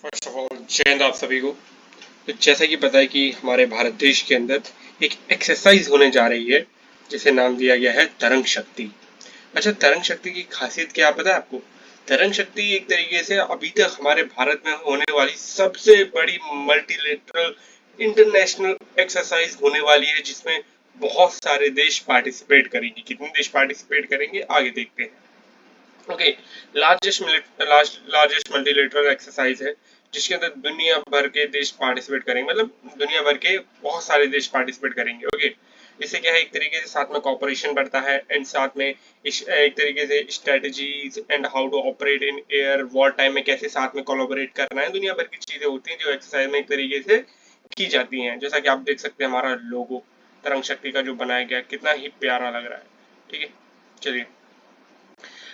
First of all जय हिंद आप सभी को। तो जैसा कि पता है कि हमारे भारत देश के अंदर एक एक्सरसाइज होने जा रही है जिसे नाम दिया गया है तरंग शक्ति। अच्छा, तरंग शक्ति की खासियत क्या पता है आपको? तरंग शक्ति एक तरीके से अभी तक हमारे भारत में होने वाली सबसे बड़ी मल्टीलेटरल इंटरनेशनल एक्सरसाइज होने वाली है जिसमें बहुत सारे देश पार्टिसिपेट करेंगे। कितने देश पार्टिसिपेट करेंगे आगे देखते हैं। ओके, लार्जेस्ट मल्टीलेटरल एक्सरसाइज है जिसके अंदर दुनिया भर के देश पार्टिसिपेट करेंगे, मतलब दुनिया भर के बहुत सारे देश पार्टिसिपेट करेंगे। ओके, इससे क्या है, एक तरीके से साथ में कॉपरेशन बढ़ता है एंड साथ में एक तरीके से strategies and how to operate in air war time में कैसे साथ में कोलैबोरेट करना है, दुनिया भर की चीजें होती हैं जो एक्सरसाइज में एक तरीके से की जाती हैं। जैसा कि आप देख सकते हैं हमारा लोगो तरंग शक्ति का जो बनाया गया कितना ही प्यारा लग रहा है। ठीक है, चलिए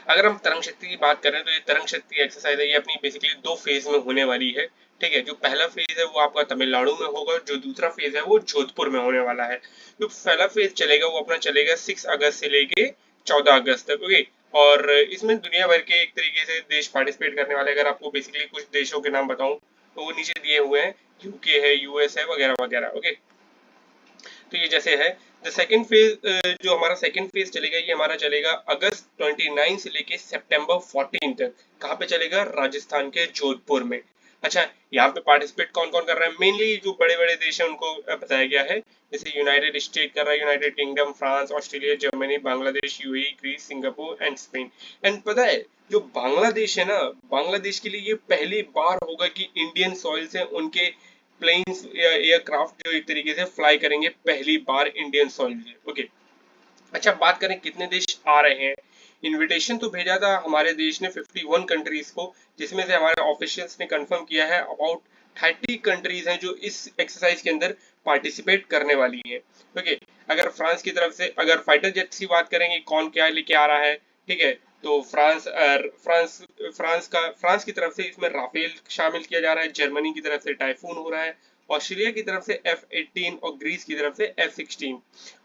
अगर हम तरंग शक्ति की बात करें तो ये तरंग शक्ति एक्सरसाइज है, ये अपनी बेसिकली दो फेज में होने वाली है। ठीक है, जो पहला फेज है वो आपका तमिलनाडु में होगा, जो दूसरा फेज है वो जोधपुर में होने वाला है। जो पहला फेज चलेगा वो अपना चलेगा 6 अगस्त से लेके 14 अगस्त तक। ओके, और इसमें दुनिया भर के एक तरीके से देश पार्टिसिपेट करने वाले, अगर आपको बेसिकली कुछ देशों के नाम बताऊं तो वो नीचे दिए हुए हैं, यूके है, यूएस है, वगैरह वगैरह। ओके, तो ये जैसे है द सेकेंड फेज, जो हमारा सेकेंड फेज चलेगा ये हमारा चलेगा अगस्त 29 से लेके सितंबर 14 तक। कहाँ पे चलेगा? राजस्थान के जोधपुर में। अच्छा, यहाँ पे पार्टिसिपेट कौन कौन कर रहा है? मेनली जो बड़े बड़े देश हैं उनको बताया गया है, जैसे यूनाइटेड स्टेट कर रहा है, United Kingdom, France, Australia, Germany, Bangladesh, UAE, Greece, Singapore and Spain. And पता है जो बांग्लादेश है ना, बांग्लादेश के लिए ये पहली बार होगा कि इंडियन सॉइल से उनके प्लेन्स या एयरक्राफ्ट जो एक तरीके से फ्लाई करेंगे पहली बार इंडियन सॉइल से। ओके, अच्छा बात करें कितने देश आ रहे हैं। इनविटेशन तो भेजा था हमारे देश ने 51 कंट्रीज को, जिसमें से हमारे ऑफिशियल्स ने कंफर्म किया है अबाउट 30 कंट्रीज हैं जो इस एक्सरसाइज के अंदर पार्टिसिपेट करने वाली हैं। ओके, अगर फ्रांस की तरफ से अगर फाइटर जेट्स की बात करेंगे कौन क्या लेके आ रहा है, ठीक है, तो फ्रांस की तरफ से इसमें राफेल शामिल किया जा रहा है, जर्मनी की तरफ से टाइफून हो रहा है, ऑस्ट्रेलिया की तरफ से F-18 और ग्रीस की तरफ से F-16,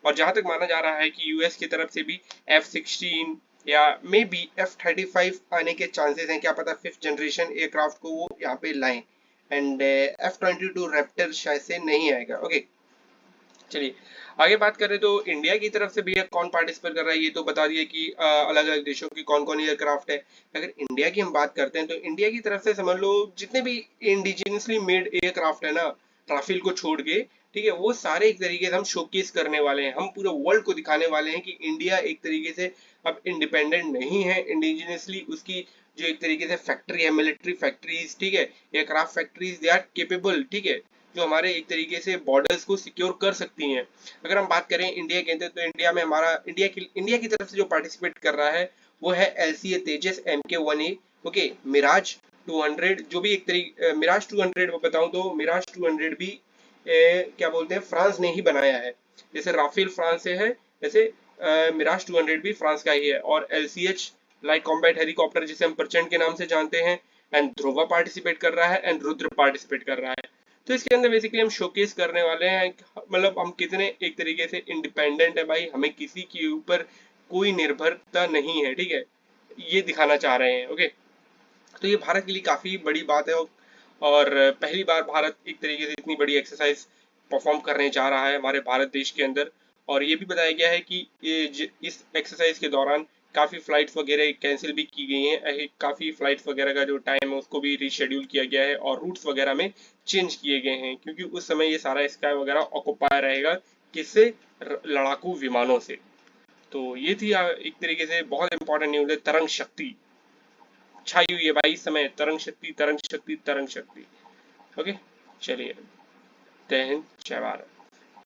और जहां तक माना जा रहा है कि यूएस की तरफ से भी F-16 या मे बी F-35 आने के चांसेस हैं। क्या पता फिफ्थ जनरेशन एयरक्राफ्ट को वो यहाँ पे लाएं। एंड F-22 रैप्टर शायद से नहीं आएगा। ओके, चलिए आगे बात करें तो इंडिया की तरफ से भैया कौन पार्टिसिपेट कर रहा है, ये तो बता दिए कि अलग अलग देशों की कौन कौन एयरक्राफ्ट है। अगर इंडिया की हम बात करते हैं तो इंडिया की तरफ से समझ लो जितने भी इंडिजिनियसली मेड एयरक्राफ्ट है ना, राफेल को छोड़ के, ठीक है, वो सारे एक तरीके से हम शोकेस करने वाले हैं, हम पूरे वर्ल्ड को दिखाने वाले हैं कि इंडिया एक तरीके से अब इंडिपेंडेंट नहीं है इंडिजिनियसली, उसकी जो एक तरीके से फैक्ट्री है, मिलिट्री फैक्ट्रीज, ठीक है, aircraft factories, they are capable, ठीक है, जो हमारे एक तरीके से बॉर्डर्स को सिक्योर कर सकती हैं। अगर हम बात करें इंडिया के अंदर तो इंडिया में हमारा इंडिया की तरफ से जो पार्टिसिपेट कर रहा है वो है LCA तेजस MK-1A। ओके, मिराज 200, जो भी एक तरीके मिराज 200 बताऊं तो मिराज 200 भी क्या बोलते हैं, फ्रांस ने ही बनाया है। जैसे राफेल फ्रांस से है, जैसे मिराज 200 भी फ्रांस का ही है। और LCH लाइट कॉम्बैट हेलीकॉप्टर जिसे हम प्रचंड के नाम से जानते हैं, एंड ध्रुवा पार्टिसिपेट कर रहा है एंड रुद्र पार्टिसिपेट कर रहा है। तो इसके अंदर बेसिकली हम शोकेस करने वाले हैं, मतलब हम कितने एक तरीके से इंडिपेंडेंट है भाई, हमें किसी के ऊपर कोई निर्भरता नहीं है, ठीक है, ये दिखाना चाह रहे हैं। ओके, तो ये भारत के लिए काफी बड़ी बात है, और पहली बार भारत एक तरीके से इतनी बड़ी एक्सरसाइज परफॉर्म करने जा रहा है हमारे भारत देश के अंदर। और ये भी बताया गया है कि इस एक्सरसाइज के दौरान काफ़ी फ्लाइट्स वगैरह कैंसिल भी की गई हैं, काफ़ी फ्लाइट्स वगैरह का जो टाइम है उसको भी रीशेड्यूल किया गया है और रूट्स वगैरह में चेंज किए गए हैं, क्योंकि उस समय ये सारा स्काई वगैरह ऑक्युपाई रहेगा किससे? लड़ाकू विमानों से। तो ये थी एक तरीके से बहुत इंपॉर्टेंट न्यूज़ है, तरंग शक्ति छाई हुई है भाई इस समय, तरंग शक्ति तरंग शक्ति तरंग शक्ति। ओके, चलिए, जय हिंद, जय भारत।